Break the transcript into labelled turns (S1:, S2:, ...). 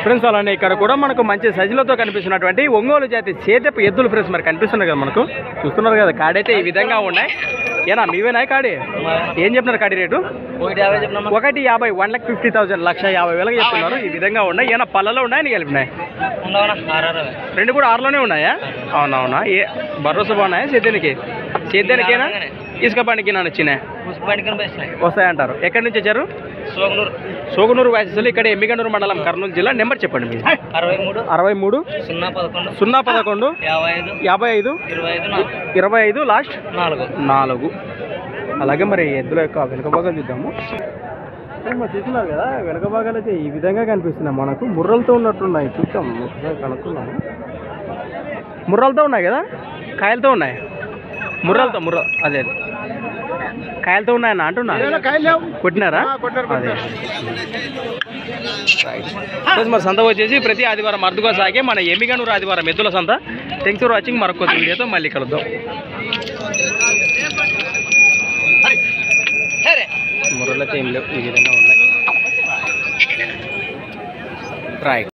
S1: friends అలానే ఇక్కడ కూడా మనకు మంచి సైజులతో కనిపిస్తున్నటువంటి ఒంగోలు జాతి సేదపు ఎద్దులు ఫ్రెండ్స్ మరి కనిపిస్తున్నాయి కదా మనకు చూస్తున్నారు కదా కాడైతే ఈ విధంగా ఉన్నాయి ఏనా మీవేనా కాడి ఏం చెప్తున్నారు కాడి రేటు 150 1,50,000 1,50,000 చెప్తున్నారు ఈ విధంగా ఉన్నాయి ఏనా పళ్ళలో ఉన్నాయని కలిపినాయి రెండు కూడా 6లోనే ఉన్నాయా అవునవునా ఏ భరోసా బాగున్నాయా సేద్యానికేనా ఇసుక బండికి నన్ను వచ్చినాయి వస్తాయంటారు ఎక్కడి నుంచి వచ్చారు సోగునూరు వాసిస్తులు ఇక్కడ ఎమ్మిగనూరు మండలం కర్నూలు జిల్లా నెంబర్ చెప్పండి మీరు 63 011 55 25 లాస్ట్ 4 అలాగే మరి ఎద్దుల యొక్క వెనుక భాగం చూద్దాము మరి చూస్తున్నారు కదా వెనుక భాగాలు అయితే ఈ విధంగా కనిపిస్తున్నాయి మనకు ముర్రలతో ఉన్నట్టున్నాయి చూద్దాం ఒకసారి కనుక్కున్నాము ముర్రలతో ఉన్నాయి కదా కాయలతో ఉన్నాయి ముర్ర అదే కాయలతో ఉన్నాయన్న అంటున్నా కొట్టినారా అదే మరి సంత వచ్చేసి ప్రతి ఆదివారం అరుదుగా సాగే మన ఎమ్మిగనూరు ఆదివారం ఎద్దుల సంత థ్యాంక్స్ ఫర్ వాచింగ్ మరొక కొత్త వీడియోతో మళ్ళీ కలుద్దాం ముర్రలతో ఏం లేవు ఈ విధంగా ఉన్నాయి రైట్